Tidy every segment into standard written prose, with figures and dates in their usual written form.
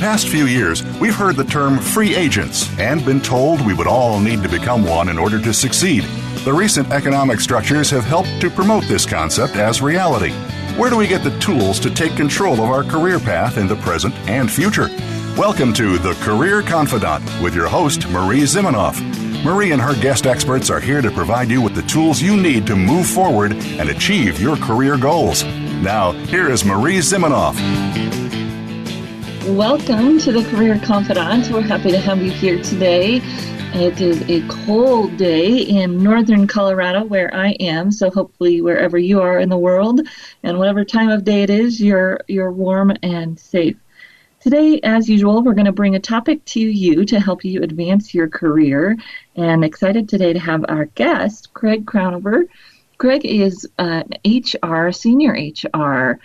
past few years, we've heard the term free agents and been told we would all need to become one in order to succeed. The recent economic structures have helped to promote this concept as reality. Where do we get the tools to take control of our career path in the present and future? Welcome to The Career Confidant with your host, Marie Zimenoff. Marie and her guest experts are here to provide you with the tools you need to move forward and achieve your career goals. Now, here is Marie Zimenoff. Welcome to The Career Confidant. We're happy to have you here today. It is a cold day in northern Colorado where I am, so hopefully wherever you are in the world and whatever time of day it is, you're warm and safe. Today, as usual, we're going to bring a topic to you to help you advance your career. And excited today to have our guest, Craig Crownover. Craig is an senior HR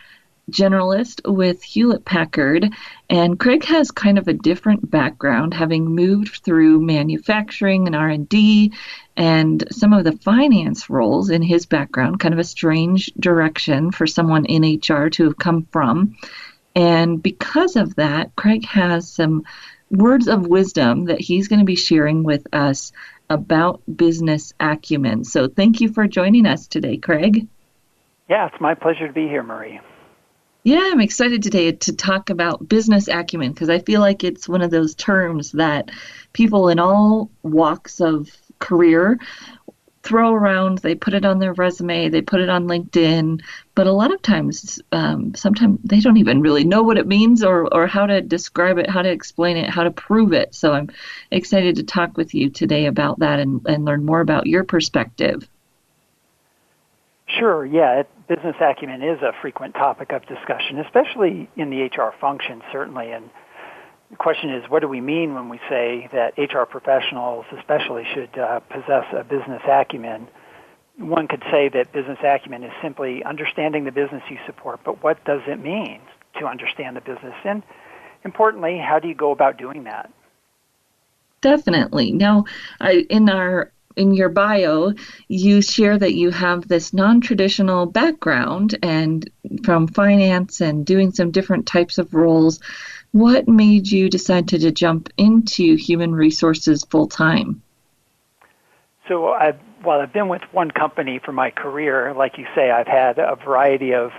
generalist with Hewlett-Packard, and Craig has kind of a different background, having moved through manufacturing and R&D and some of the finance roles in his background, kind of a strange direction for someone in HR to have come from. And because of that, Craig has some words of wisdom that he's going to be sharing with us about business acumen. So thank you for joining us today, Craig. Yeah, it's my pleasure to be here, Marie. Yeah, I'm excited today to talk about business acumen because I feel like it's one of those terms that people in all walks of career throw around. They put it on their resume, they put it on LinkedIn, but a lot of times, sometimes they don't even really know what it means or how to describe it, how to explain it, how to prove it. So I'm excited to talk with you today about that and learn more about your perspective. Sure, yeah. Business acumen is a frequent topic of discussion, especially in the HR function, certainly. And the question is, what do we mean when we say that HR professionals especially should possess a business acumen? One could say that business acumen is simply understanding the business you support, but what does it mean to understand the business? And importantly, how do you go about doing that? Definitely. Now, in your bio, you share that you have this non-traditional background and from finance and doing some different types of roles. What made you decide to jump into human resources full time? So while I've been with one company for my career, like you say, I've had a variety of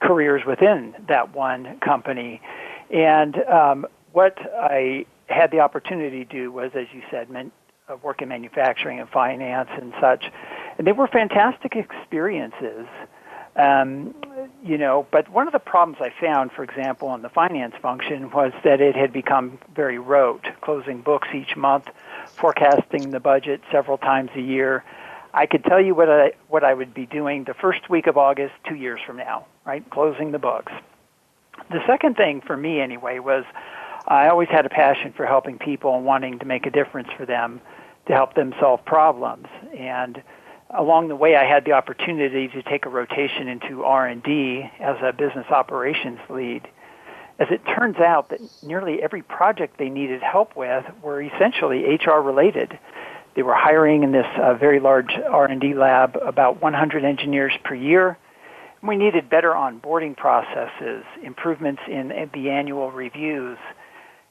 careers within that one company. And what I had the opportunity to do was, as you said, work in manufacturing and finance and such. And they were fantastic experiences. But one of the problems I found, for example, in the finance function was that it had become very rote, closing books each month, forecasting the budget several times a year. I could tell you what I would be doing the first week of August 2 years from now, right, closing the books. The second thing for me, anyway, was I always had a passion for helping people and wanting to make a difference for them, to help them solve problems. And along the way, I had the opportunity to take a rotation into R&D as a business operations lead. As it turns out that nearly every project they needed help with were essentially HR related. They were hiring in this very large R&D lab about 100 engineers per year. We needed better onboarding processes, improvements in the annual reviews,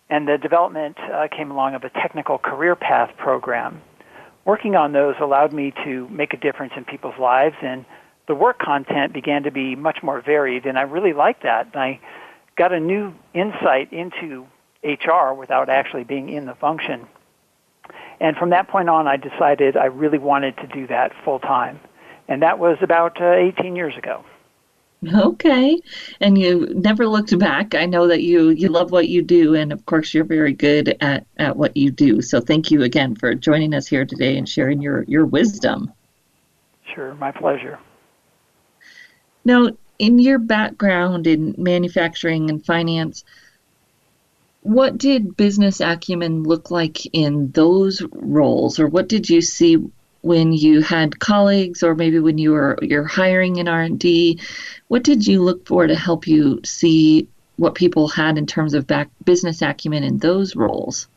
and the development came along of a technical career path program. Working on those allowed me to make a difference in people's lives, and the work content began to be much more varied, and I really liked that. And I got a new insight into HR without actually being in the function. And from that point on, I decided I really wanted to do that full time. And that was about 18 years ago. Okay. And you never looked back. I know that you love what you do, and of course you're very good at what you do. So thank you again for joining us here today and sharing your wisdom. Sure, my pleasure. Now, in your background in manufacturing and finance, what did business acumen look like in those roles, or what did you see when you had colleagues, or maybe when you're hiring in R&D? What did you look for to help you see what people had in terms of business acumen in those roles?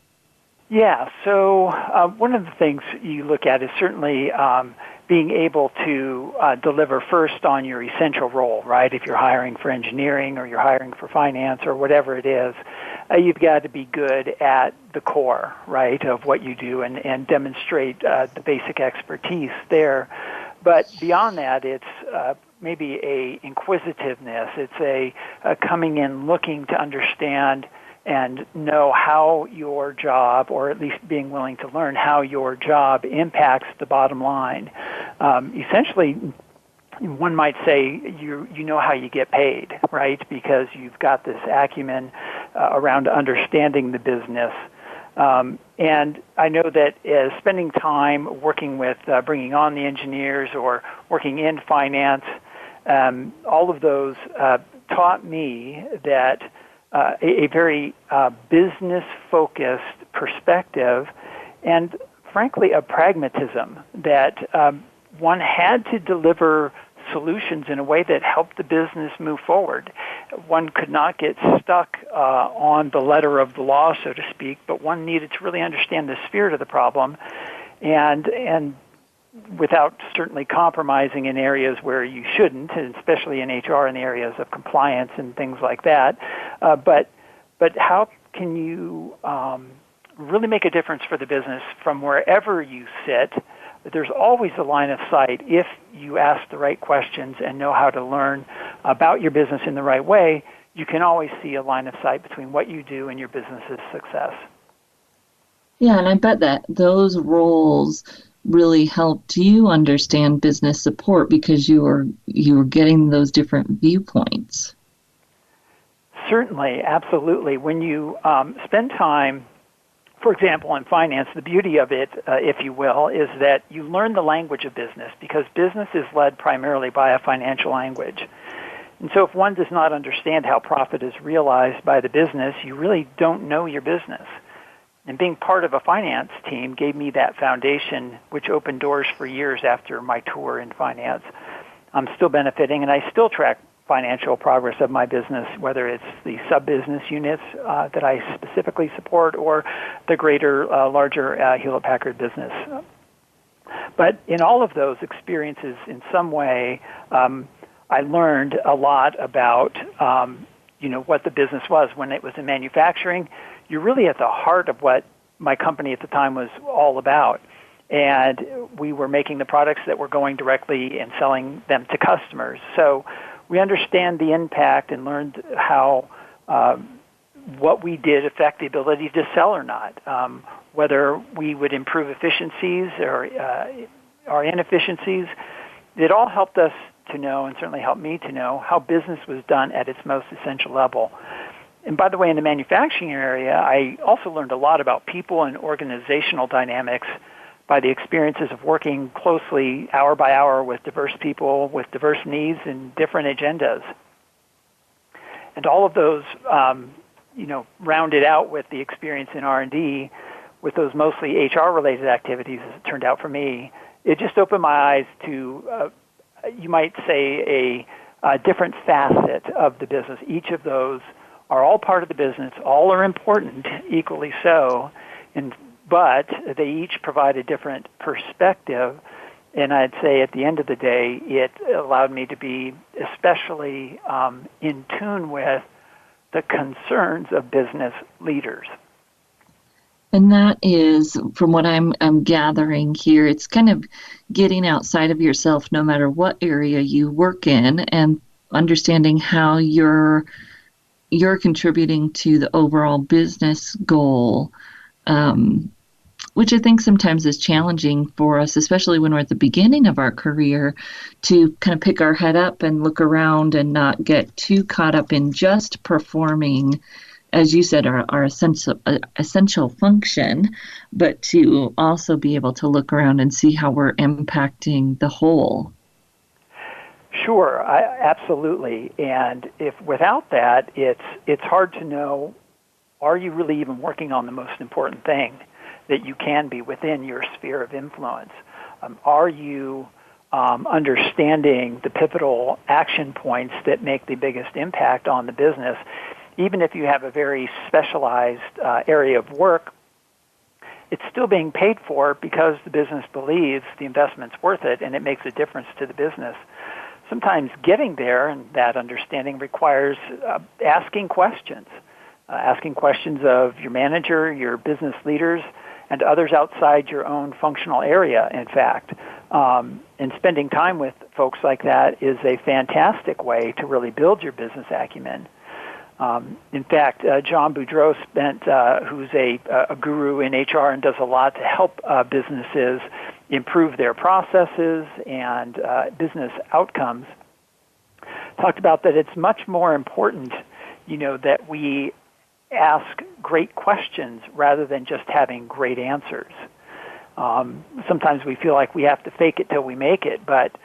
Yeah, so one of the things you look at is certainly being able to deliver first on your essential role, right? If you're hiring for engineering or you're hiring for finance or whatever it is, you've got to be good at the core, right, of what you do and demonstrate the basic expertise there. But beyond that, it's maybe a inquisitiveness. It's a coming in looking to understand and know how your job, or at least being willing to learn how your job impacts the bottom line. Essentially, one might say you know how you get paid, right? Because you've got this acumen around understanding the business. And I know that spending time working with bringing on the engineers or working in finance, all of those taught me that a very business-focused perspective and, frankly, a pragmatism that one had to deliver solutions in a way that helped the business move forward. One could not get stuck on the letter of the law, so to speak, but one needed to really understand the spirit of the problem and without certainly compromising in areas where you shouldn't, and especially in HR in the areas of compliance and things like that. But how can you really make a difference for the business from wherever you sit? There's always a line of sight if you ask the right questions and know how to learn about your business in the right way. You can always see a line of sight between what you do and your business's success. Yeah, and I bet that those roles really helped you understand business support because you were getting those different viewpoints. Certainly, absolutely. When you spend time, for example, in finance, the beauty of it, if you will, is that you learn the language of business because business is led primarily by a financial language. And so if one does not understand how profit is realized by the business, you really don't know your business. And being part of a finance team gave me that foundation, which opened doors for years after my tour in finance. I'm still benefiting, and I still track financial progress of my business, whether it's the sub-business units that I specifically support or the greater, larger Hewlett-Packard business. But in all of those experiences, in some way, I learned a lot about, what the business was. When it was in manufacturing, you're really at the heart of what my company at the time was all about. And we were making the products that were going directly and selling them to customers. So we understand the impact and learned how what we did affect the ability to sell or not, whether we would improve efficiencies or inefficiencies. It all helped us to know, and certainly helped me to know, how business was done at its most essential level. And by the way, in the manufacturing area, I also learned a lot about people and organizational dynamics by the experiences of working closely hour by hour with diverse people with diverse needs and different agendas. And all of those, rounded out with the experience in R&D with those mostly HR-related activities, as it turned out for me. It just opened my eyes to, you might say, a different facet of the business. Each of those are all part of the business. All are important, equally so, but they each provide a different perspective. And I'd say at the end of the day, it allowed me to be especially in tune with the concerns of business leaders. And that is, from what I'm gathering here, it's kind of getting outside of yourself no matter what area you work in and understanding how you're contributing to the overall business goal, which I think sometimes is challenging for us, especially when we're at the beginning of our career, to kind of pick our head up and look around and not get too caught up in just performing, as you said, our essential function, but to also be able to look around and see how we're impacting the whole. Sure, absolutely. And if without that, it's hard to know, are you really even working on the most important thing that you can be within your sphere of influence? Are you understanding the pivotal action points that make the biggest impact on the business? Even if you have a very specialized area of work, it's still being paid for because the business believes the investment's worth it and it makes a difference to the business. Sometimes getting there and that understanding requires asking questions of your manager, your business leaders, and others outside your own functional area, in fact. And spending time with folks like that is a fantastic way to really build your business acumen. In fact, John Boudreau who's a guru in HR and does a lot to help businesses improve their processes and business outcomes, talked about that it's much more important, that we ask great questions rather than just having great answers. Sometimes we feel like we have to fake it till we make it, but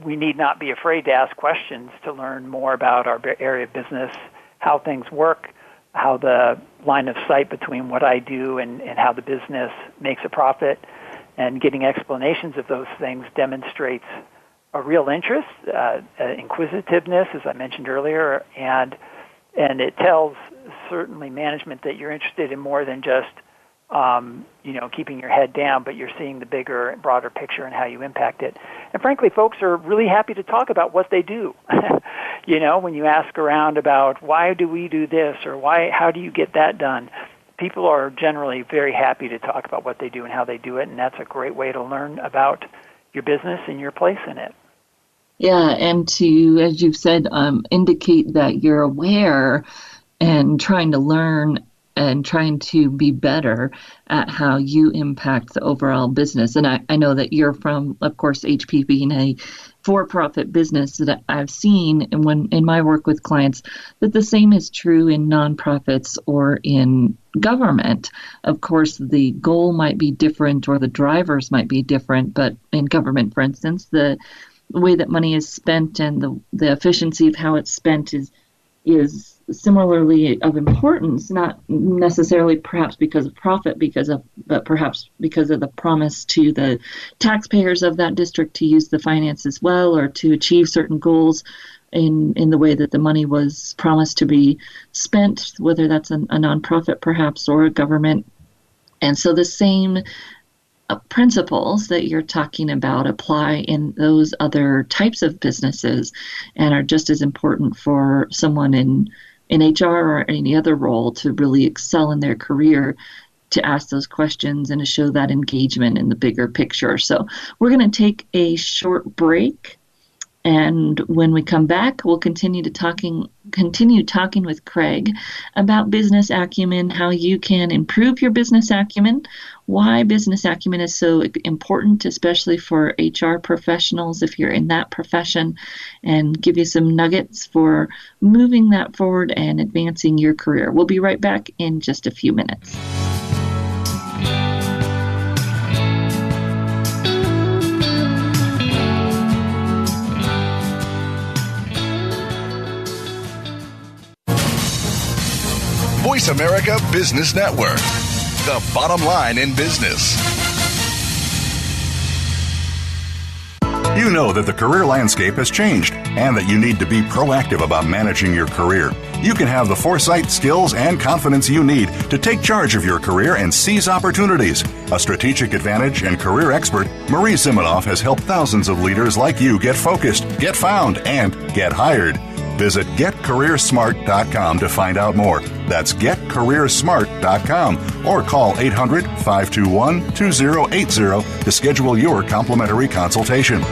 we need not be afraid to ask questions to learn more about our area of business, how things work, how the line of sight between what I do and how the business makes a profit, and getting explanations of those things demonstrates a real interest, inquisitiveness, as I mentioned earlier, and it tells certainly management that you're interested in more than just keeping your head down, but you're seeing the bigger and broader picture and how you impact it. And frankly, folks are really happy to talk about what they do. When you ask around about why do we do this or how do you get that done, people are generally very happy to talk about what they do and how they do it, and that's a great way to learn about your business and your place in it. Yeah, and to, as you've said, indicate that you're aware and trying to learn and trying to be better at how you impact the overall business. And I know that you're from, of course, HP being a for-profit business, that I've seen in my work with clients that the same is true in nonprofits or in government. Of course, the goal might be different or the drivers might be different, but in government, for instance, the way that money is spent and the efficiency of how it's spent is similarly of importance, not necessarily perhaps because of profit, but perhaps because of the promise to the taxpayers of that district to use the finances well or to achieve certain goals in the way that the money was promised to be spent, whether that's a nonprofit perhaps or a government. And so the same principles that you're talking about apply in those other types of businesses and are just as important for someone in HR or any other role to really excel in their career, to ask those questions and to show that engagement in the bigger picture. So we're going to take a short break. And when we come back, we'll continue talking with Craig about business acumen, how you can improve your business acumen, why business acumen is so important, especially for HR professionals if you're in that profession, and give you some nuggets for moving that forward and advancing your career. We'll be right back in just a few minutes. Voice America Business Network, the bottom line in business. You know that the career landscape has changed and that you need to be proactive about managing your career. You can have the foresight, skills, and confidence you need to take charge of your career and seize opportunities. A strategic advantage and career expert, Marie Zimenoff has helped thousands of leaders like you get focused, get found, and get hired. Visit getcareersmart.com to find out more. That's getcareersmart.com or call 800-521-2080 to schedule your complimentary consultation.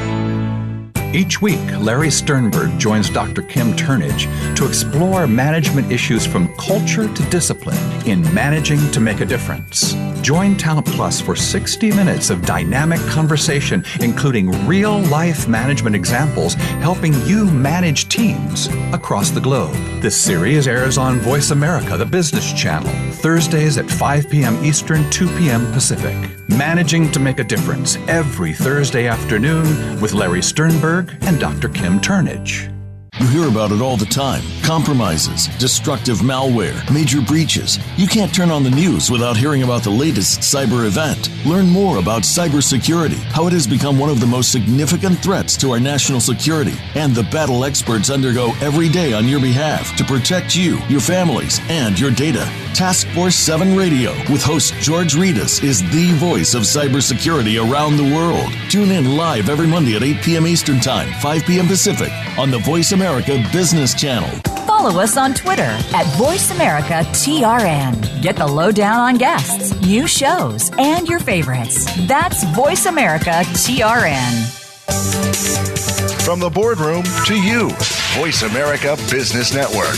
Each week, Larry Sternberg joins Dr. Kim Turnage to explore management issues from culture to discipline in Managing to Make a Difference. Join Talent Plus for 60 minutes of dynamic conversation, including real-life management examples helping you manage teams across the globe. This series airs on Voice America, the Business Channel, Thursdays at 5 p.m. Eastern, 2 p.m. Pacific. Managing to Make a Difference every Thursday afternoon with Larry Sternberg and Dr. Kim Turnage. You hear about it all the time. Compromises, destructive malware, major breaches. You can't turn on the news without hearing about the latest cyber event. Learn more about cybersecurity, how it has become one of the most significant threats to our national security, and the battle experts undergo every day on your behalf to protect you, your families, and your data. Task Force 7 Radio with host George Reedus is the voice of cybersecurity around the world. Tune in live every Monday at 8 p.m. Eastern Time, 5 p.m. Pacific on the Voice America Business Channel. Follow us on Twitter at VoiceAmericaTRN. Get the lowdown on guests, new shows, and your favorites. That's VoiceAmericaTRN. From the boardroom to you, Voice America Business Network.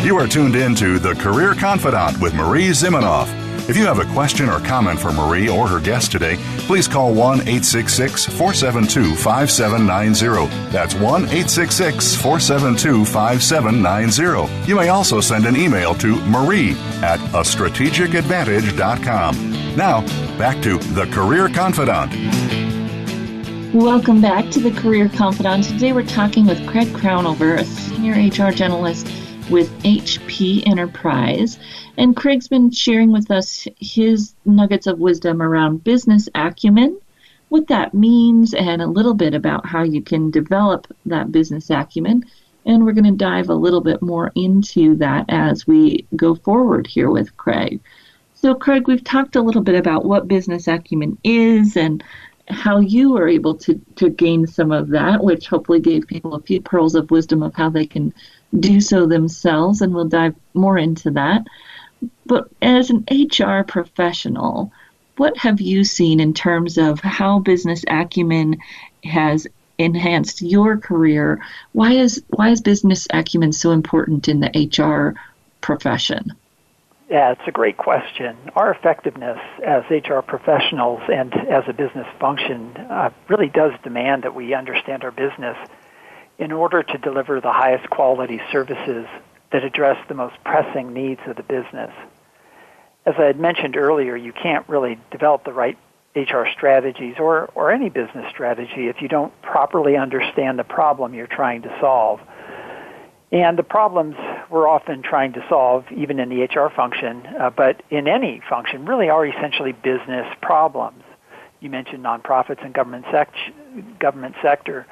You are tuned in to The Career Confidant with Marie Zimenoff. If you have a question or comment for Marie or her guest today, please call 1-866-472-5790. That's 1-866-472-5790. You may also send an email to marie@astrategicadvantage.com. Now, back to The Career Confidant. Welcome back to The Career Confidant. Today we're talking with Craig Crownover, a senior HR generalist with HP Enterprise. And Craig's been sharing with us his nuggets of wisdom around business acumen, what that means, and a little bit about how you can develop that business acumen. And we're going to dive a little bit more into that as we go forward here with Craig. So, Craig, we've talked a little bit about what business acumen is and how you were able to gain some of that, which hopefully gave people a few pearls of wisdom of how they can do so themselves, and we'll dive more into that. But as an HR professional, what have you seen in terms of how business acumen has enhanced your career? Why is business acumen so important in the HR profession? Yeah, it's a great question. Our effectiveness as HR professionals and as a business function really does demand that we understand our business in order to deliver the highest quality services that address the most pressing needs of the business. As I had mentioned earlier, you can't really develop the right HR strategies or any business strategy if you don't properly understand the problem you're trying to solve. And the problems we're often trying to solve, even in the HR function, but in any function, really are essentially business problems. You mentioned nonprofits and government sector.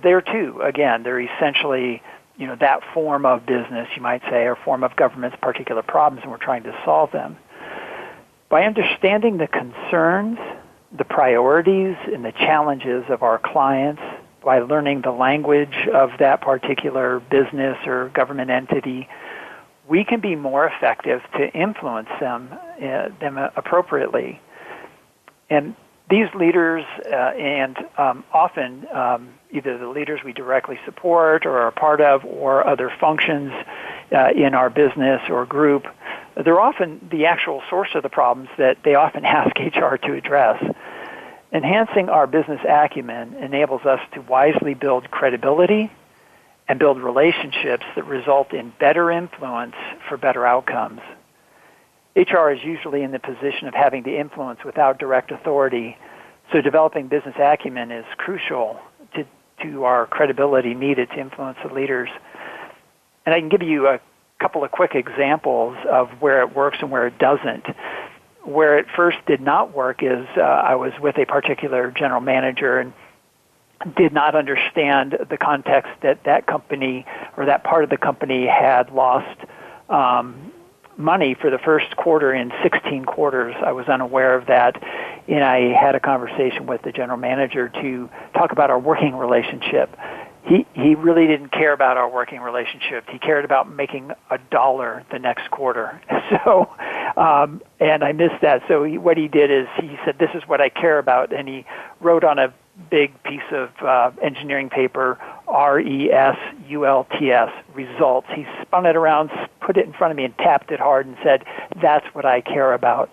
There too, again, they're essentially, that form of business, you might say, or form of government's particular problems, and we're trying to solve them. By understanding the concerns, the priorities, and the challenges of our clients, by learning the language of that particular business or government entity, we can be more effective to influence them appropriately. And these leaders, and often either the leaders we directly support or are part of or other functions in our business or group, they're often the actual source of the problems that they often ask HR to address. Enhancing our business acumen enables us to wisely build credibility and build relationships that result in better influence for better outcomes. HR is usually in the position of having to influence without direct authority, so developing business acumen is crucial to our credibility needed to influence the leaders. And I can give you a couple of quick examples of where it works and where it doesn't. Where it first did not work is I was with a particular general manager and did not understand the context that company or that part of the company had lost money for the first quarter in 16 quarters. I was unaware of that, and I had a conversation with the general manager to talk about our working relationship. He really didn't care about our working relationship. He cared about making $1 the next quarter. So, and I missed that. So what he did is he said, "This is what I care about," and he wrote on a big piece of engineering paper, RESULTS, results. He spun it around, put it in front of me, and tapped it hard and said, "That's what I care about."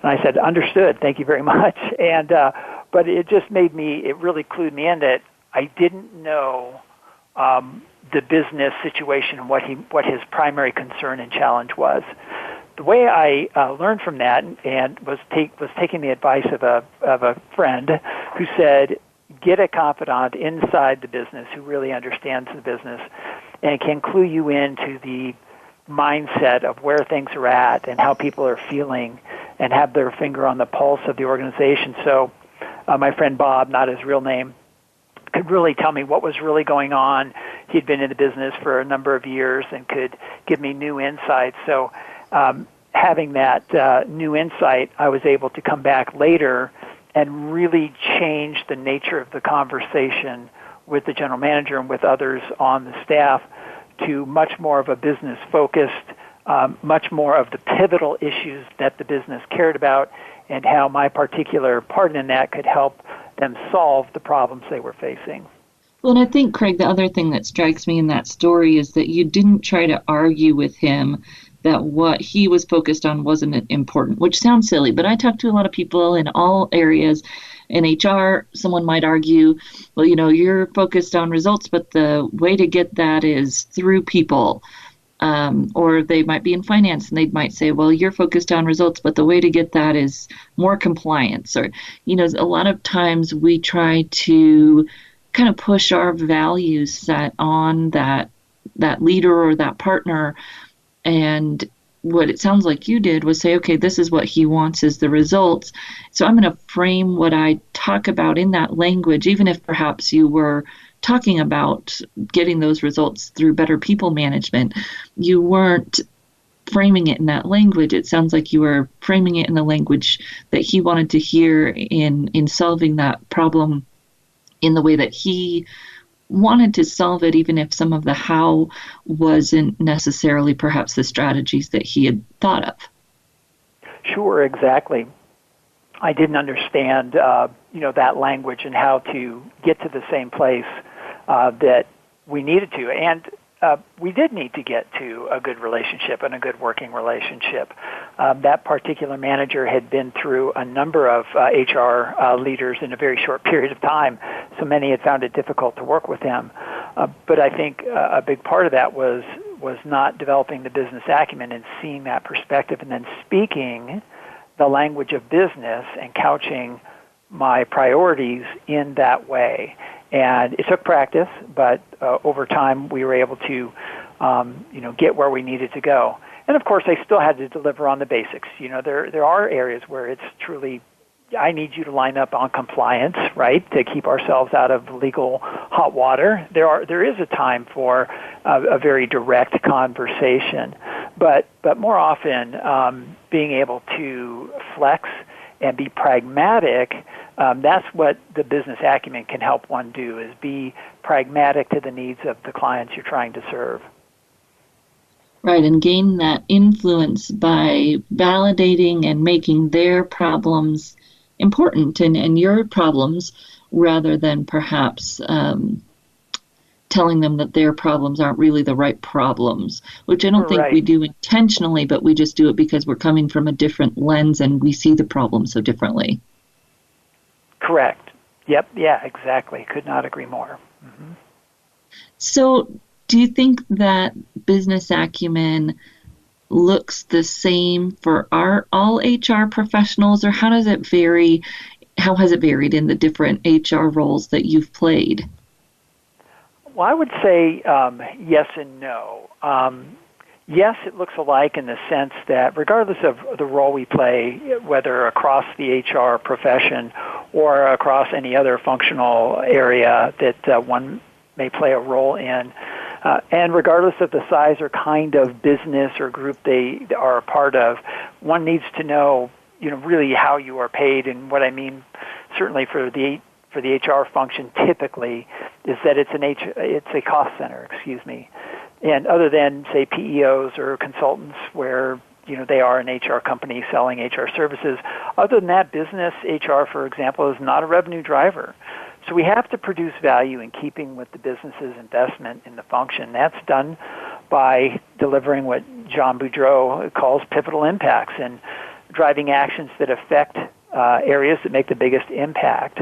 And I said, "Understood. Thank you very much." And but it just it really clued me in that I didn't know the business situation and what his primary concern and challenge was. the way I learned from that and was taking the advice of a friend who said, get a confidant inside the business who really understands the business and can clue you into the mindset of where things are at and how people are feeling and have their finger on the pulse of the organization. So my friend Bob, not his real name, could really tell me what was really going on. He'd been in the business for a number of years and could give me new insights. So having that new insight, I was able to come back later and really change the nature of the conversation with the general manager and with others on the staff to much more of a business-focused, much more of the pivotal issues that the business cared about and how my particular part in that could help them solve the problems they were facing. Well, and I think, Craig, the other thing that strikes me in that story is that you didn't try to argue with him that what he was focused on wasn't important, which sounds silly, but I talk to a lot of people in all areas. In HR, someone might argue, well, you're focused on results, but the way to get that is through people. Or they might be in finance and they might say, well, you're focused on results, but the way to get that is more compliance. Or, a lot of times we try to kind of push our value set on that leader or that partner. And what it sounds like you did was say, okay, this is what he wants is the results. So I'm going to frame what I talk about in that language, even if perhaps you were talking about getting those results through better people management. You weren't framing it in that language. It sounds like you were framing it in the language that he wanted to hear in solving that problem in the way that he wanted to solve it, even if some of the how wasn't necessarily perhaps the strategies that he had thought of. Sure, exactly. I didn't understand, that language and how to get to the same place that we needed to. And we did need to get to a good relationship and a good working relationship. That particular manager had been through a number of HR leaders in a very short period of time, so many had found it difficult to work with him. But I think a big part of that was not developing the business acumen and seeing that perspective and then speaking the language of business and couching my priorities in that way. And it took practice, but over time we were able to, get where we needed to go. And of course, I still had to deliver on the basics. There are areas where it's truly, I need you to line up on compliance, right, to keep ourselves out of legal hot water. There is a time for a very direct conversation, but more often being able to flex and be pragmatic. That's what the business acumen can help one do, is be pragmatic to the needs of the clients you're trying to serve. Right, and gain that influence by validating and making their problems important and your problems, rather than perhaps telling them that their problems aren't really the right problems, which I don't think we do intentionally, but we just do it because we're coming from a different lens and we see the problem so differently. Correct. Yep. Yeah, exactly. Could not agree more. Mm-hmm. So do you think that business acumen looks the same for all HR professionals, or how does it vary? How has it varied in the different HR roles that you've played? Well, I would say yes and no. Yes, it looks alike in the sense that regardless of the role we play, whether across the HR profession or across any other functional area that one may play a role in, and regardless of the size or kind of business or group they are a part of, one needs to know, really how you are paid. And what I mean, certainly for the HR function, typically, is that it's a cost center. And other than, say, PEOs or consultants where, they are an HR company selling HR services, other than that, business HR, for example, is not a revenue driver. So we have to produce value in keeping with the business's investment in the function. That's done by delivering what John Boudreau calls pivotal impacts and driving actions that affect areas that make the biggest impact.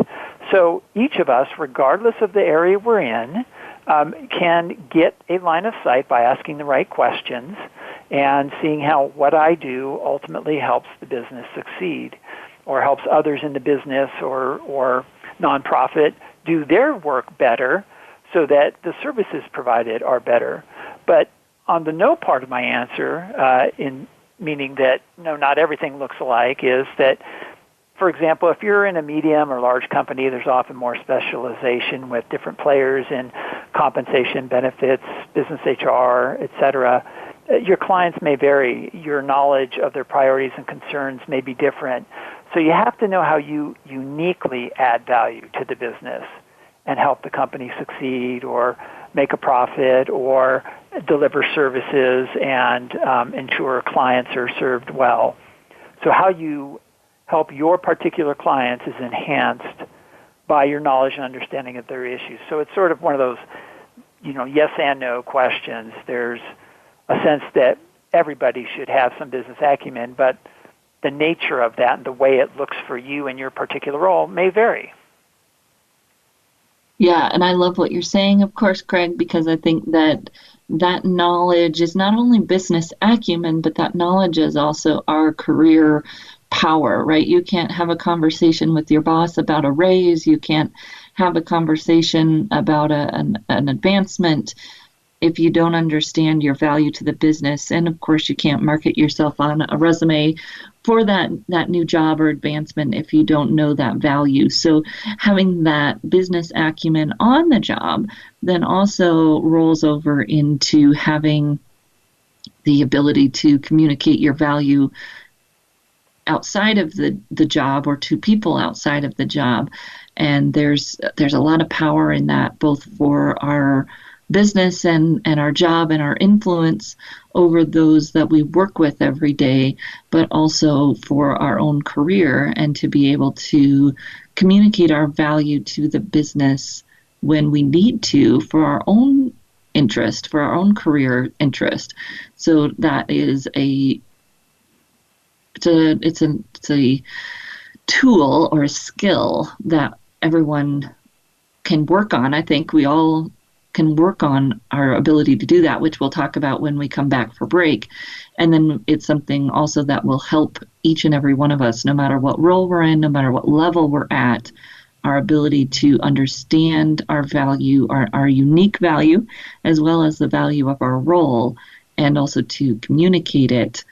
So each of us, regardless of the area we're in, can get a line of sight by asking the right questions and seeing how what I do ultimately helps the business succeed or helps others in the business or nonprofit do their work better so that the services provided are better. But on the no part of my answer, in meaning that no, not everything looks alike, is that, for example, if you're in a medium or large company, there's often more specialization with different players in compensation, benefits, business HR, et cetera. Your clients may vary. Your knowledge of their priorities and concerns may be different. So you have to know how you uniquely add value to the business and help the company succeed or make a profit or deliver services and ensure clients are served well. So how you help your particular clients is enhanced by your knowledge and understanding of their issues. So it's sort of one of those, yes and no questions. There's a sense that everybody should have some business acumen, but the nature of that and the way it looks for you in your particular role may vary. Yeah, and I love what you're saying, of course, Craig, because I think that knowledge is not only business acumen, but that knowledge is also our career power, right? You can't have a conversation with your boss about a raise. You can't have a conversation about an advancement if you don't understand your value to the business. And of course, you can't market yourself on a resume for that new job or advancement if you don't know that value. So having that business acumen on the job then also rolls over into having the ability to communicate your value outside of the job or to people outside of the job. And there's a lot of power in that, both for our business and our job and our influence over those that we work with every day, but also for our own career and to be able to communicate our value to the business when we need to for our own interest, for our own career interest. So that is it's a tool or a skill that everyone can work on. I think we all can work on our ability to do that, which we'll talk about when we come back for break. And then it's something also that will help each and every one of us, no matter what role we're in, no matter what level we're at, our ability to understand our value, our unique value, as well as the value of our role, and also to communicate it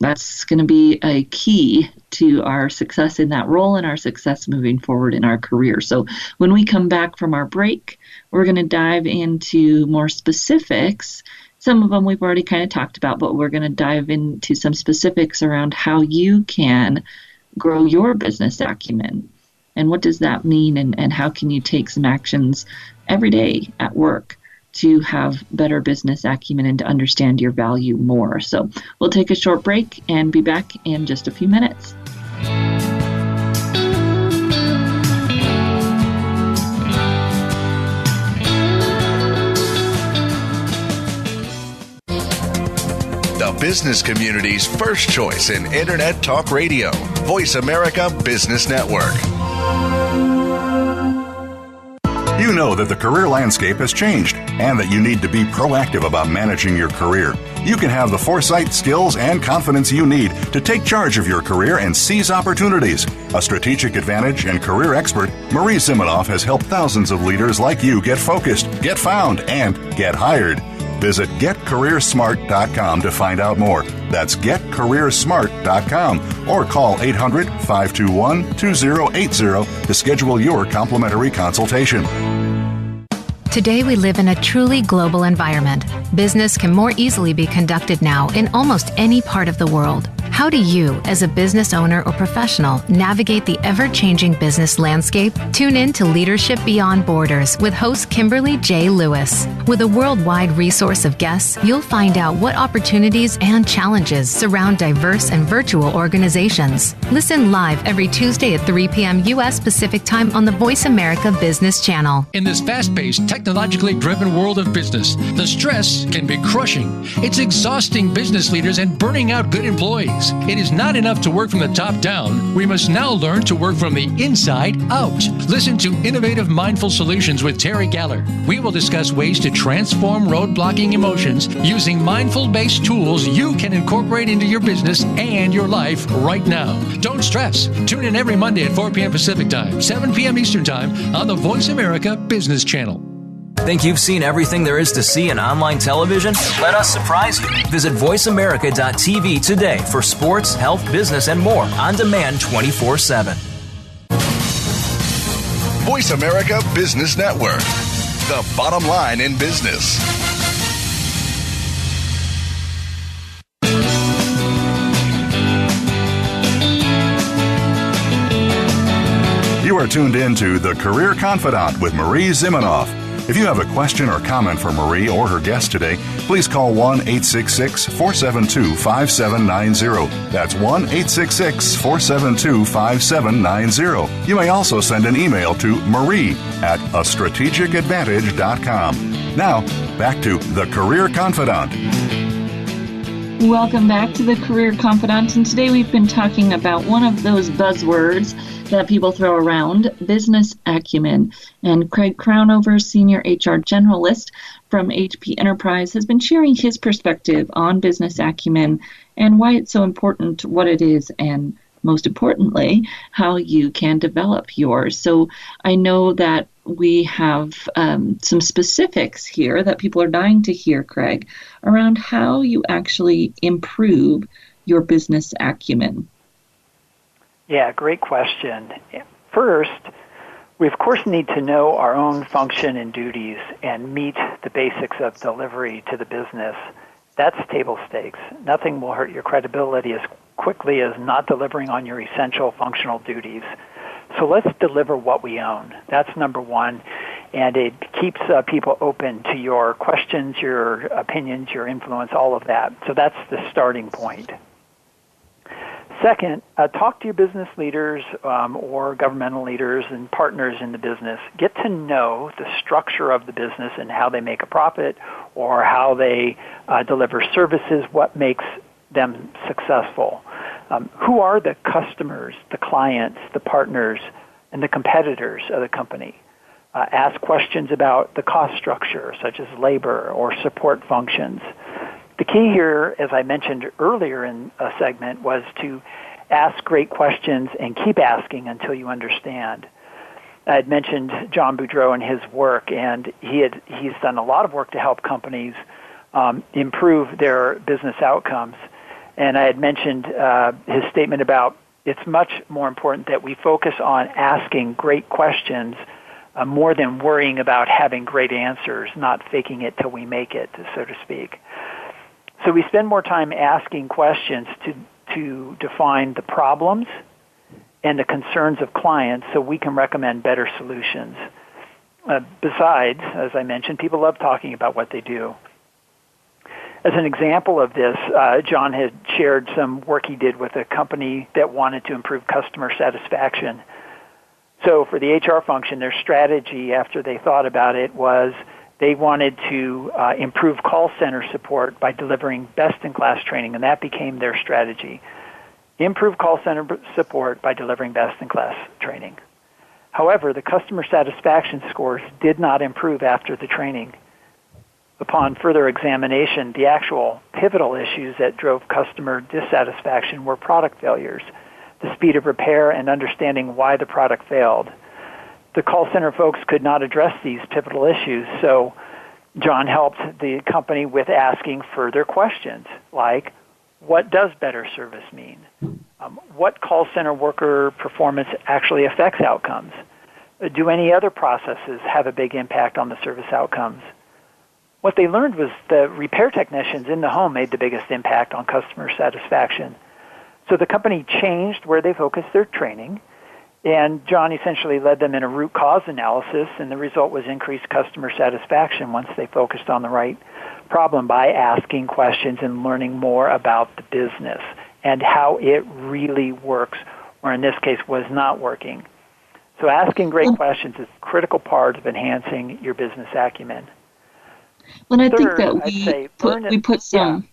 that's going to be a key to our success in that role and our success moving forward in our career. So when we come back from our break, we're going to dive into more specifics. Some of them we've already kind of talked about, but we're going to dive into some specifics around how you can grow your business acumen. And what does that mean, and how can you take some actions every day at work to have better business acumen and to understand your value more. So we'll take a short break and be back in just a few minutes. The business community's first choice in Internet Talk Radio, Voice America Business Network. You know that the career landscape has changed and that you need to be proactive about managing your career. You can have the foresight, skills, and confidence you need to take charge of your career and seize opportunities. A strategic advantage and career expert, Marie Zimenoff has helped thousands of leaders like you get focused, get found, and get hired. Visit getcareersmart.com to find out more. That's getcareersmart.com or call 800-521-2080 to schedule your complimentary consultation. Today we live in a truly global environment. Business can more easily be conducted now in almost any part of the world. How do you, as a business owner or professional, navigate the ever-changing business landscape? Tune in to Leadership Beyond Borders with host Kimberly J. Lewis. With a worldwide resource of guests, you'll find out what opportunities and challenges surround diverse and virtual organizations. Listen live every Tuesday at 3 p.m. U.S. Pacific Time on the Voice America Business Channel. In this fast-paced, technologically driven world of business, the stress can be crushing. It's exhausting business leaders and burning out good employees. business. It is not enough to work from the top down. We must now learn to work from the inside out. Listen to Innovative Mindful Solutions with Terry Galler. We will discuss ways to transform roadblocking emotions using mindful-based tools you can incorporate into your business and your life right now. Don't stress. Tune in every Monday at 4 p.m. Pacific Time, 7 p.m. Eastern Time on the Voice America Business Channel. Think you've seen everything there is to see in online television? Let us surprise you. Visit voiceamerica.tv today for sports, health, business, and more on demand 24/7. Voice America Business Network, the bottom line in business. You are tuned in to The Career Confidant with Marie Zimenoff. If you have a question or comment for Marie or her guest today, please call 1-866-472-5790. That's 1-866-472-5790. You may also send an email to marie@astrategicadvantage.com. Now, back to The Career Confidant. Welcome back to The Career Confidant, and today we've been talking about one of those buzzwords that people throw around, business acumen. And Craig Crownover, Senior HR Generalist from HP Enterprise, has been sharing his perspective on business acumen and why it's so important, what it is, and most importantly, how you can develop yours. So I know that we have some specifics here that people are dying to hear, Craig, around how you actually improve your business acumen. Yeah, great question. First, we of course need to know our own function and duties and meet the basics of delivery to the business. That's table stakes. Nothing will hurt your credibility as quickly as not delivering on your essential functional duties. So let's deliver what we own. That's number one. And it keeps people open to your questions, your opinions, your influence, all of that. So that's the starting point. Second, talk to your business leaders or governmental leaders and partners in the business. Get to know the structure of the business and how they make a profit or how they deliver services, what makes them successful. Who are the customers, the clients, the partners, and the competitors of the company? Ask questions about the cost structure, such as labor or support functions. The key here, as I mentioned earlier in a segment, was to ask great questions and keep asking until you understand. I had mentioned John Boudreau and his work, and he's done a lot of work to help companies improve their business outcomes. And I had mentioned his statement about it's much more important that we focus on asking great questions more than worrying about having great answers, not faking it till we make it, so to speak. So we spend more time asking questions to define the problems and the concerns of clients so we can recommend better solutions. Besides, as I mentioned, people love talking about what they do. As an example of this, John had shared some work he did with a company that wanted to improve customer satisfaction. So for the HR function, their strategy after they thought about it was they wanted to improve call center support by delivering best-in-class training, and that became their strategy. Improve call center support by delivering best-in-class training. However, the customer satisfaction scores did not improve after the training. Upon further examination, the actual pivotal issues that drove customer dissatisfaction were product failures, the speed of repair, and understanding why the product failed. The call center folks could not address these pivotal issues, so John helped the company with asking further questions, like, what does better service mean? What call center worker performance actually affects outcomes? Do any other processes have a big impact on the service outcomes? What they learned was the repair technicians in the home made the biggest impact on customer satisfaction. So the company changed where they focused their training, and John essentially led them in a root cause analysis, and the result was increased customer satisfaction once they focused on the right problem by asking questions and learning more about the business and how it really works, or in this case was not working. So asking great questions is a critical part of enhancing your business acumen. Well, I think that we put some...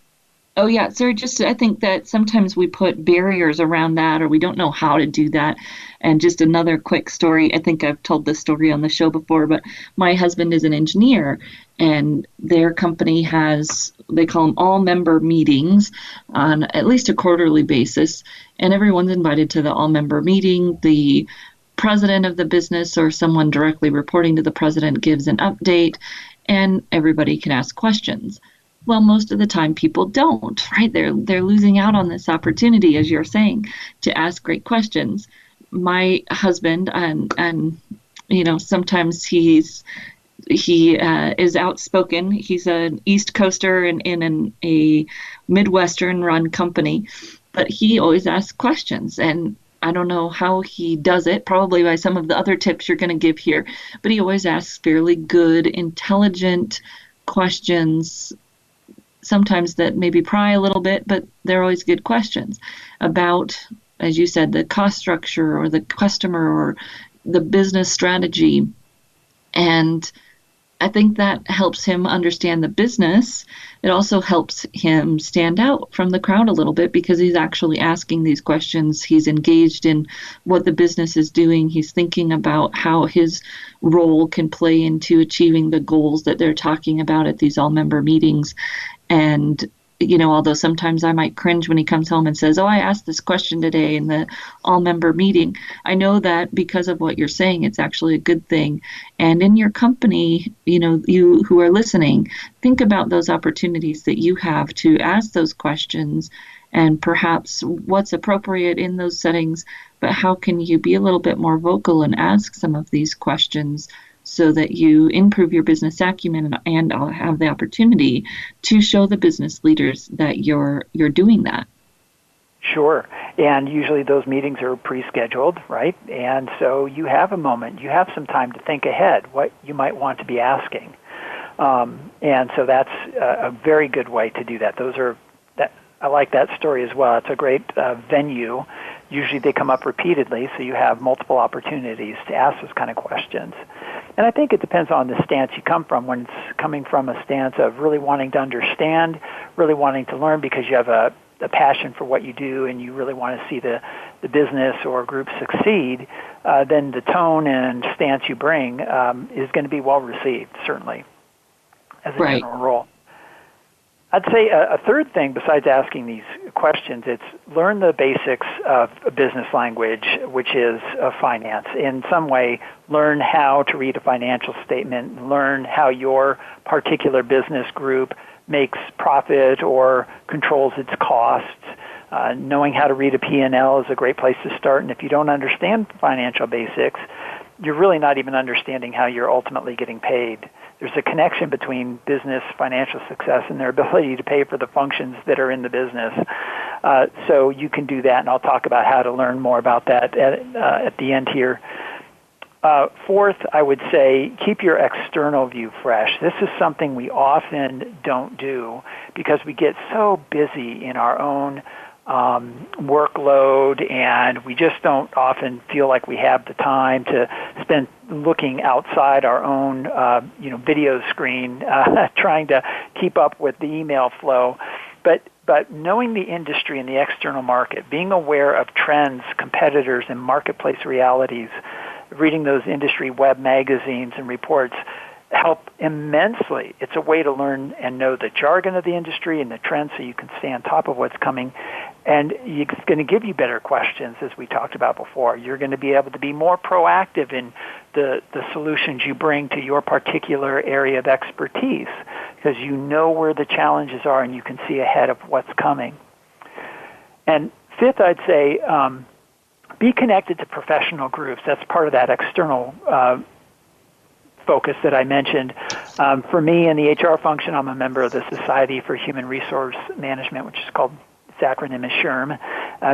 Oh, yeah. So I think that sometimes we put barriers around that or we don't know how to do that. And just another quick story. I think I've told this story on the show before, but my husband is an engineer and their company has, they call them all member meetings on at least a quarterly basis. And everyone's invited to the all member meeting. The president of the business or someone directly reporting to the president gives an update and everybody can ask questions. Well, most of the time people don't, right? They're losing out on this opportunity, as you're saying, to ask great questions. My husband and sometimes he is outspoken. He's an East Coaster in a Midwestern run company, but he always asks questions. And I don't know how he does it, probably by some of the other tips you're going to give here, but he always asks fairly good, intelligent questions, sometimes that maybe pry a little bit, but they're always good questions about, as you said, the cost structure or the customer or the business strategy. And I think that helps him understand the business. It also helps him stand out from the crowd a little bit because he's actually asking these questions. He's engaged in what the business is doing. He's thinking about how his role can play into achieving the goals that they're talking about at these all-member meetings. And, although sometimes I might cringe when he comes home and says, oh, I asked this question today in the all-member meeting, I know that because of what you're saying, it's actually a good thing. And in your company, you who are listening, think about those opportunities that you have to ask those questions and perhaps what's appropriate in those settings, but how can you be a little bit more vocal and ask some of these questions so that you improve your business acumen and have the opportunity to show the business leaders that you're doing that. Sure. And usually those meetings are pre-scheduled, right? And so you have a moment, you have some time to think ahead what you might want to be asking. And so that's a very good way to do that. I like that story as well. It's a great venue. Usually they come up repeatedly, so you have multiple opportunities to ask those kind of questions. And I think it depends on the stance you come from. When it's coming from a stance of really wanting to understand, really wanting to learn because you have a passion for what you do and you really want to see the business or group succeed, then the tone and stance you bring is going to be well received, certainly, as a general rule. I'd say a third thing besides asking these questions, it's learn the basics of business language, which is finance. In some way, learn how to read a financial statement, learn how your particular business group makes profit or controls its costs. Knowing how to read a P&L is a great place to start. And if you don't understand financial basics, you're really not even understanding how you're ultimately getting paid. There's a connection between business financial success and their ability to pay for the functions that are in the business. So you can do that, and I'll talk about how to learn more about that at the end here. Fourth, I would say keep your external view fresh. This is something we often don't do because we get so busy in our own workload, and we just don't often feel like we have the time to spend looking outside our own video screen, trying to keep up with the email flow. But knowing the industry and the external market, being aware of trends, competitors, and marketplace realities, reading those industry web magazines and reports help immensely. It's a way to learn and know the jargon of the industry and the trends so you can stay on top of what's coming. And it's going to give you better questions, as we talked about before. You're going to be able to be more proactive in the solutions you bring to your particular area of expertise because you know where the challenges are and you can see ahead of what's coming. And fifth, I'd say be connected to professional groups. That's part of that external focus that I mentioned. For me in the HR function, I'm a member of the Society for Human Resource Management, which is called, its acronym is SHRM.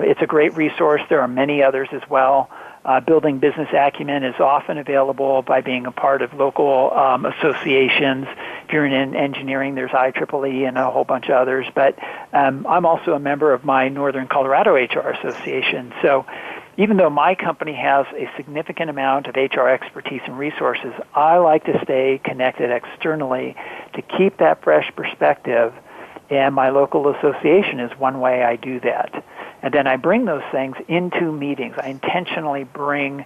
It's a great resource. There are many others as well. Building business acumen is often available by being a part of local associations. If you're in engineering, there's IEEE and a whole bunch of others. But I'm also a member of my Northern Colorado HR Association. So even though my company has a significant amount of HR expertise and resources, I like to stay connected externally to keep that fresh perspective And my local association is one way I do that. And then I bring those things into meetings. I intentionally bring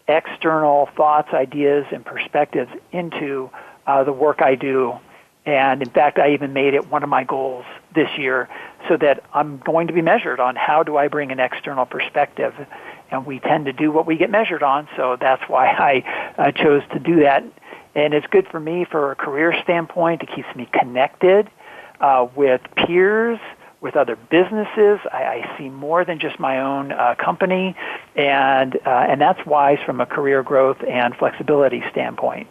external thoughts, ideas, and perspectives into the work I do. And in fact, I even made it one of my goals this year so that I'm going to be measured on how do I bring an external perspective. And we tend to do what we get measured on, so that's why I chose to do that. And it's good for me for a career standpoint. It keeps me connected with peers, with other businesses. I see more than just my own company, and that's wise from a career growth and flexibility standpoint.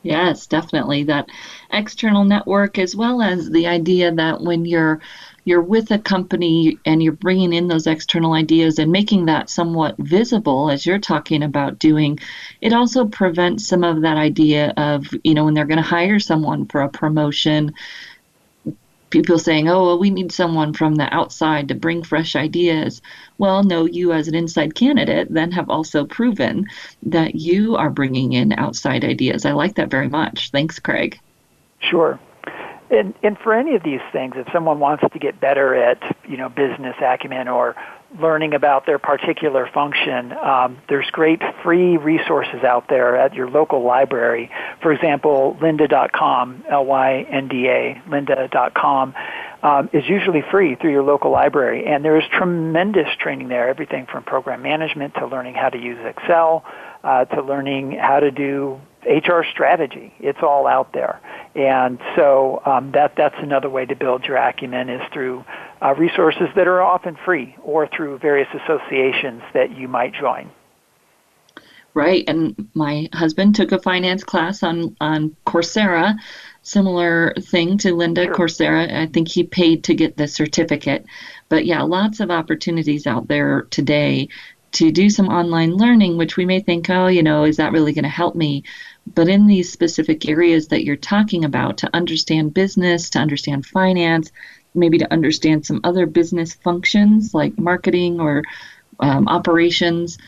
Yes, definitely. That external network, as well as the idea that when you're with a company and you're bringing in those external ideas and making that somewhat visible, as you're talking about doing, it also prevents some of that idea of, when they're going to hire someone for a promotion, people saying, oh, well, we need someone from the outside to bring fresh ideas. Well, no, you as an inside candidate then have also proven that you are bringing in outside ideas. I like that very much. Thanks, Craig. Sure. And for any of these things, if someone wants to get better at, business acumen or learning about their particular function, there's great free resources out there at your local library. For example, lynda.com, Lynda, lynda.com, is usually free through your local library. And there is tremendous training there, everything from program management to learning how to use Excel, to learning how to do HR strategy. It's all out there. And so that's another way to build your acumen is through resources that are often free or through various associations that you might join. Right. And my husband took a finance class on Coursera, similar thing to Lynda. Sure. Coursera. I think he paid to get the certificate. But yeah, lots of opportunities out there today to do some online learning, which we may think, is that really going to help me? But in these specific areas that you're talking about, to understand business, to understand finance, maybe to understand some other business functions like marketing or operations,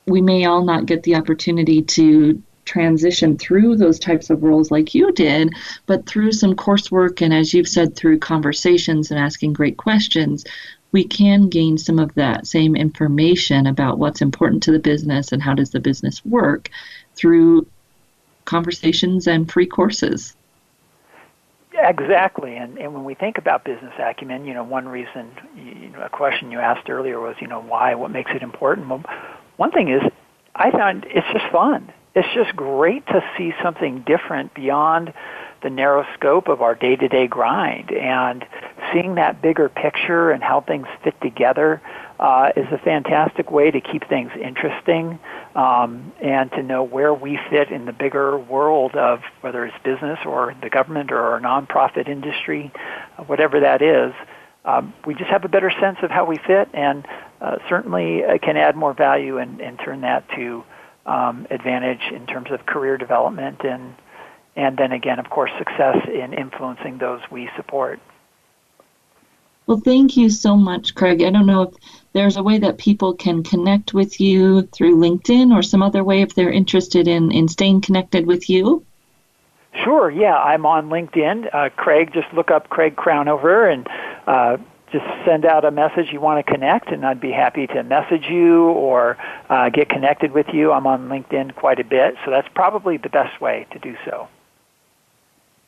we may all not get the opportunity to transition through those types of roles like you did, but through some coursework and, as you've said, through conversations and asking great questions, we can gain some of that same information about what's important to the business and how does the business work through conversations and free courses. Exactly. And when we think about business acumen, one reason, a question you asked earlier was, why, what makes it important? Well, one thing is I found it's just fun. It's just great to see something different beyond the narrow scope of our day-to-day grind, and seeing that bigger picture and how things fit together is a fantastic way to keep things interesting and to know where we fit in the bigger world of whether it's business or the government or our nonprofit industry, whatever that is. We just have a better sense of how we fit, and certainly can add more value and turn that to advantage in terms of career development and then again, of course, success in influencing those we support. Well, thank you so much, Craig. I don't know if there's a way that people can connect with you through LinkedIn or some other way if they're interested in staying connected with you. Sure, yeah. I'm on LinkedIn. Craig, just look up Craig Crownover and just send out a message you want to connect, and I'd be happy to message you or get connected with you. I'm on LinkedIn quite a bit, so that's probably the best way to do so.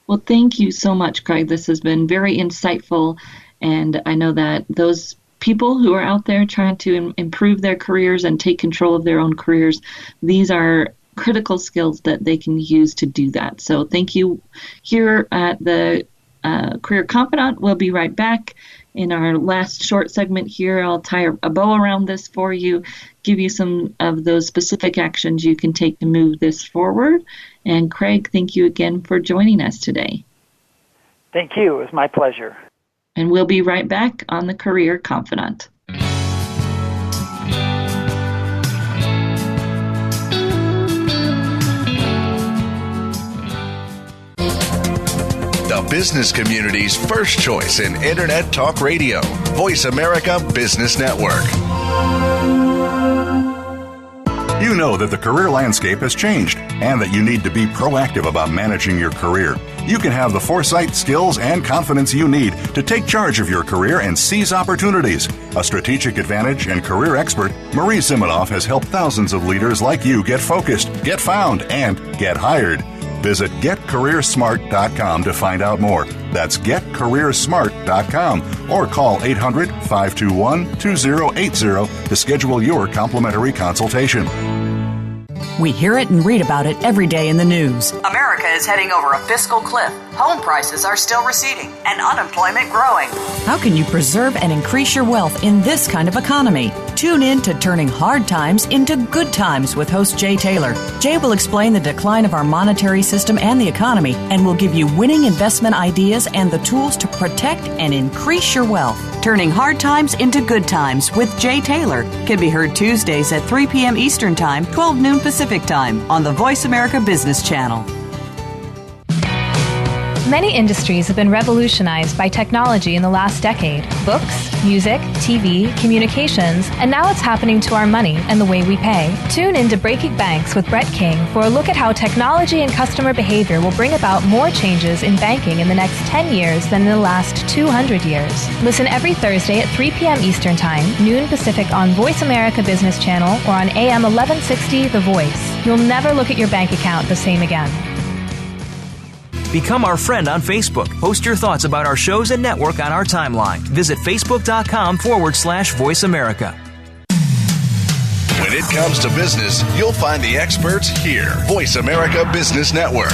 Well, thank you so much, Craig. This has been very insightful, and I know that those people who are out there trying to improve their careers and take control of their own careers, these are critical skills that they can use to do that. So thank you. Here at the Career Confidant, we'll be right back. In our last short segment here, I'll tie a bow around this for you, give you some of those specific actions you can take to move this forward. And Craig, thank you again for joining us today. Thank you. It was my pleasure. And we'll be right back on the Career Confidant. The business community's first choice in Internet Talk Radio. Voice America Business Network. You know that the career landscape has changed and that you need to be proactive about managing your career. You can have the foresight, skills, and confidence you need to take charge of your career and seize opportunities. A strategic advantage and career expert, Marie Zimenoff has helped thousands of leaders like you get focused, get found, and get hired. Visit getcareersmart.com to find out more. That's getcareersmart.com or call 800-521-2080 to schedule your complimentary consultation. We hear it and read about it every day in the news. America is heading over a fiscal cliff. Home prices are still receding and unemployment growing. How can you preserve and increase your wealth in this kind of economy? Tune in to Turning Hard Times into Good Times with host Jay Taylor. Jay will explain the decline of our monetary system and the economy and will give you winning investment ideas and the tools to protect and increase your wealth. Turning Hard Times into Good Times with Jay Taylor can be heard Tuesdays at 3 p.m. Eastern Time, 12 noon Pacific Time on the Voice America Business Channel. Many industries have been revolutionized by technology in the last decade. Books, music, TV, communications, and now it's happening to our money and the way we pay. Tune in to Breaking Banks with Brett King for a look at how technology and customer behavior will bring about more changes in banking in the next 10 years than in the last 200 years. Listen every Thursday at 3 p.m. Eastern Time, noon Pacific on Voice America Business Channel or on AM 1160 The Voice. You'll never look at your bank account the same again. Become our friend on Facebook. Post your thoughts about our shows and network on our timeline. Visit facebook.com/Voice America. When it comes to business, you'll find the experts here. Voice America Business Network.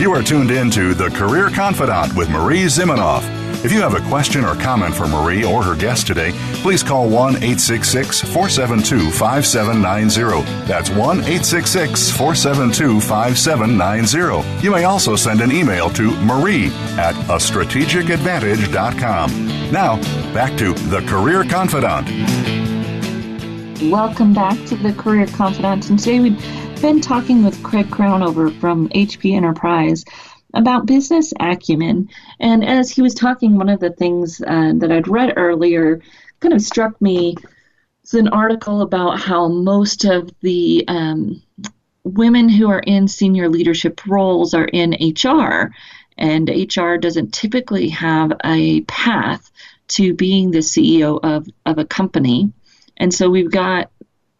You are tuned in to The Career Confidant with Marie Zimenoff. If you have a question or comment for Marie or her guest today, please call 1-866-472-5790. That's 1-866-472-5790. You may also send an email to marie@astrategicadvantage.com. Now, back to The Career Confidant. Welcome back to The Career Confidant. And today we've been talking with Craig Crownover from HP Enterprise about business acumen. And as he was talking, one of the things that I'd read earlier kind of struck me. It's an article about how most of the women who are in senior leadership roles are in HR, and HR doesn't typically have a path to being the CEO of a company. And so we've got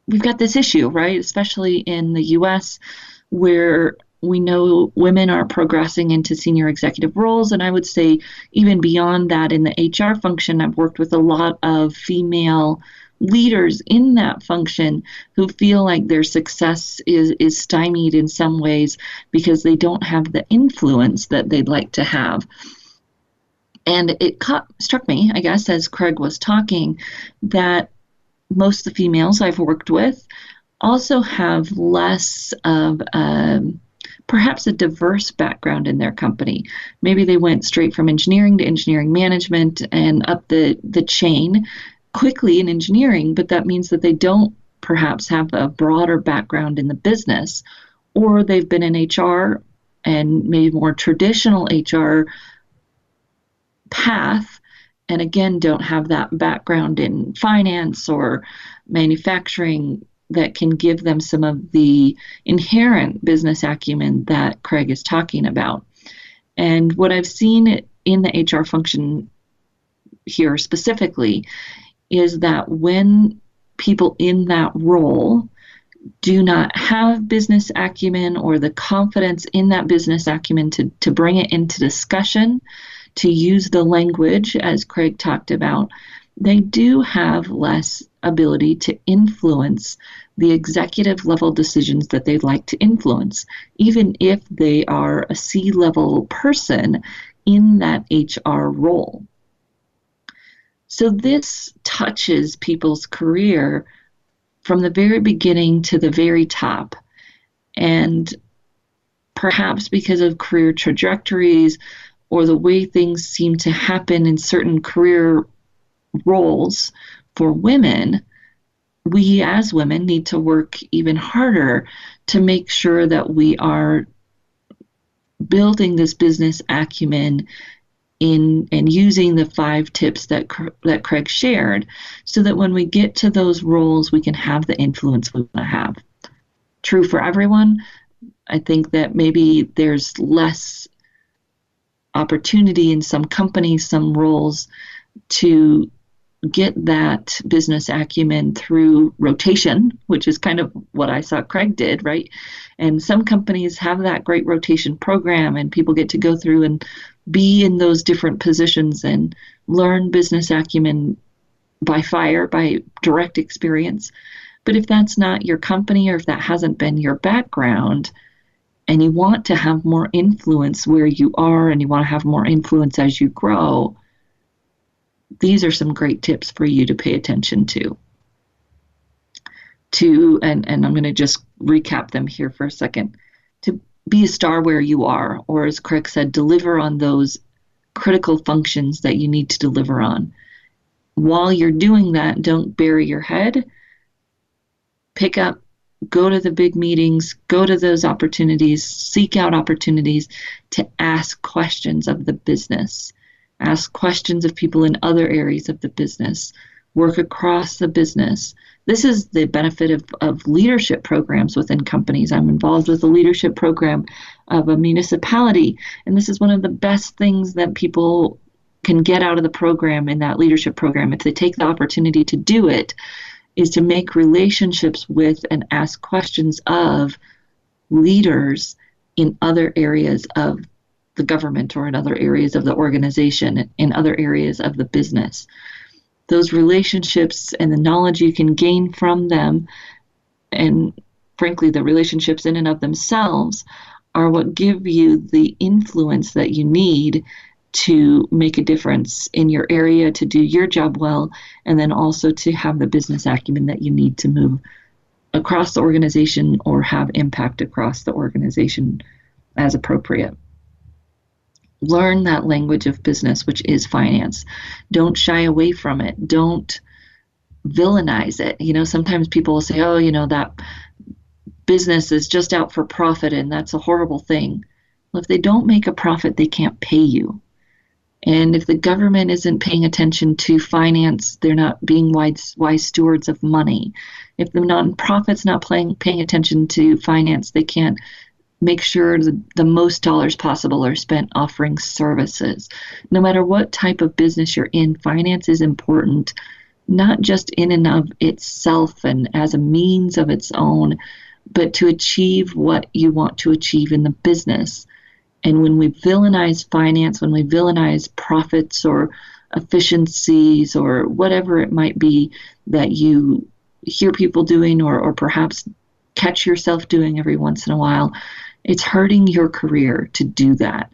this issue, right, especially in the U.S., where we know women are progressing into senior executive roles, and I would say even beyond that in the HR function, I've worked with a lot of female leaders in that function who feel like their success is stymied in some ways because they don't have the influence that they'd like to have. And it struck me, I guess, as Craig was talking, that most of the females I've worked with also have less of perhaps a diverse background in their company. Maybe they went straight from engineering to engineering management and up the chain quickly in engineering, but that means that they don't perhaps have a broader background in the business, or they've been in HR and maybe more traditional HR path, and again don't have that background in finance or manufacturing that can give them some of the inherent business acumen that Craig is talking about. And what I've seen in the HR function here specifically is that when people in that role do not have business acumen or the confidence in that business acumen to bring it into discussion, to use the language, as Craig talked about, they do have less ability to influence the executive level decisions that they'd like to influence, even if they are a C-level person in that HR role. So this touches people's career from the very beginning to the very top. And perhaps because of career trajectories or the way things seem to happen in certain career roles for women, we as women need to work even harder to make sure that we are building this business acumen in and using the 5 tips that Craig shared, so that when we get to those roles, we can have the influence we want to have. True for everyone. I think that maybe there's less opportunity in some companies, some roles, to get that business acumen through rotation, which is kind of what I saw Craig did, right? And some companies have that great rotation program, and people get to go through and be in those different positions and learn business acumen by fire, by direct experience. But if that's not your company, or if that hasn't been your background, and you want to have more influence where you are, and you want to have more influence as you grow, these are some great tips for you to pay attention to. And I'm going to just recap them here for a second. To be a star where you are, or as Craig said, deliver on those critical functions that you need to deliver on. While you're doing that, don't bury your head. Pick up, go to the big meetings, go to those opportunities, seek out opportunities to ask questions of the business. Ask questions of people in other areas of the business. Work across the business. This is the benefit of leadership programs within companies. I'm involved with a leadership program of a municipality, and this is one of the best things that people can get out of the program, in that leadership program, if they take the opportunity to do it, is to make relationships with and ask questions of leaders in other areas of the government, or in other areas of the organization, in other areas of the business. Those relationships and the knowledge you can gain from them, and frankly, the relationships in and of themselves, are what give you the influence that you need to make a difference in your area, to do your job well, and then also to have the business acumen that you need to move across the organization or have impact across the organization as appropriate. Learn that language of business, which is finance. Don't shy away from it. Don't villainize it. Sometimes people will say, oh, that business is just out for profit, and that's a horrible thing. Well, if they don't make a profit, they can't pay you. And if the government isn't paying attention to finance, they're not being wise stewards of money. If the nonprofit's not paying attention to finance, they can't make sure the most dollars possible are spent offering services. No matter what type of business you're in, finance is important, not just in and of itself and as a means of its own, but to achieve what you want to achieve in the business. And when we villainize finance, when we villainize profits or efficiencies or whatever it might be that you hear people doing, or perhaps catch yourself doing every once in a while, it's hurting your career to do that.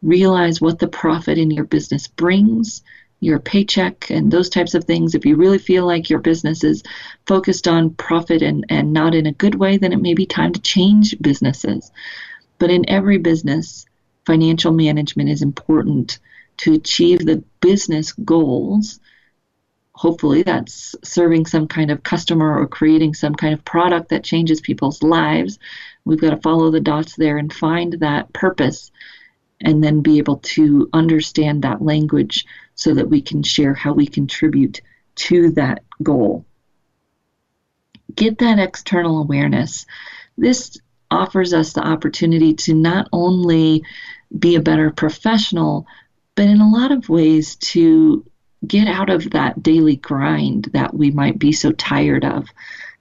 Realize what the profit in your business brings, your paycheck, and those types of things. If you really feel like your business is focused on profit and not in a good way, then it may be time to change businesses. But in every business, financial management is important to achieve the business goals. Hopefully that's serving some kind of customer or creating some kind of product that changes people's lives. We've got to follow the dots there and find that purpose, and then be able to understand that language so that we can share how we contribute to that goal. Get that external awareness. This offers us the opportunity to not only be a better professional, but in a lot of ways to get out of that daily grind that we might be so tired of.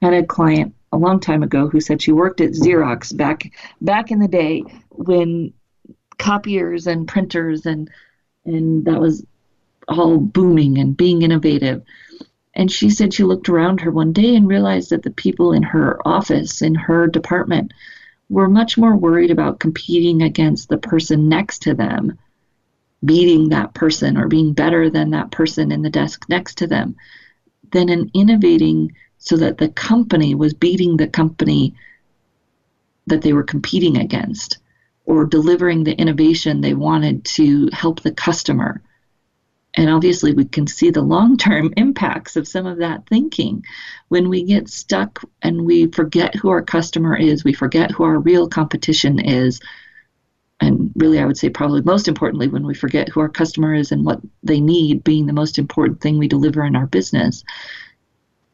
I had a client a long time ago who said she worked at Xerox back in the day when copiers and printers and that was all booming and being innovative. And she said she looked around her one day and realized that the people in her office, in her department, were much more worried about competing against the person next to them, beating that person or being better than that person in the desk next to them, than in innovating so that the company was beating the company that they were competing against, or delivering the innovation they wanted to help the customer. And obviously we can see the long-term impacts of some of that thinking. When we get stuck and we forget who our customer is, we forget who our real competition is, and really, I would say probably most importantly, when we forget who our customer is and what they need being the most important thing we deliver in our business,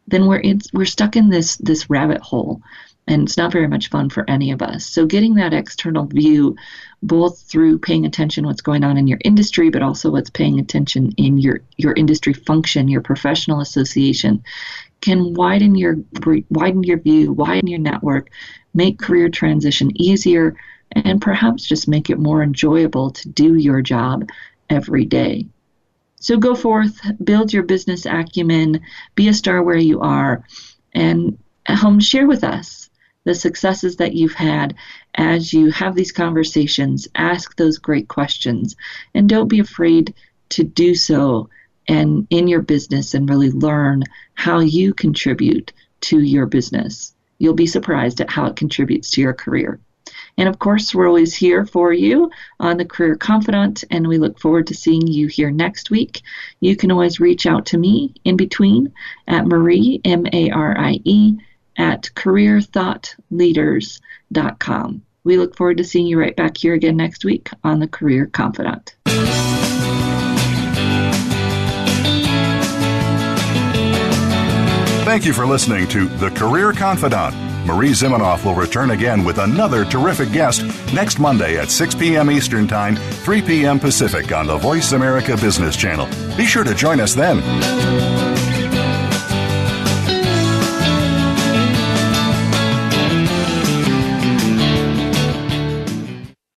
then we're stuck in this rabbit hole, and it's not very much fun for any of us. So getting that external view, both through paying attention what's going on in your industry, but also what's paying attention in your industry function, your professional association, can widen your view, widen your network, make career transition easier, and perhaps just make it more enjoyable to do your job every day. So go forth, build your business acumen, be a star where you are, and share with us the successes that you've had as you have these conversations. Ask those great questions, and don't be afraid to do so and in your business and really learn how you contribute to your business. You'll be surprised at how it contributes to your career. And of course, we're always here for you on the Career Confidant, and we look forward to seeing you here next week. You can always reach out to me in between at Marie, M-A-R-I-E, at careerthoughtleaders.com. We look forward to seeing you right back here again next week on the Career Confidant. Thank you for listening to The Career Confidant. Marie Zimenoff will return again with another terrific guest next Monday at 6 p.m. Eastern Time, 3 p.m. Pacific on the Voice America Business Channel. Be sure to join us then.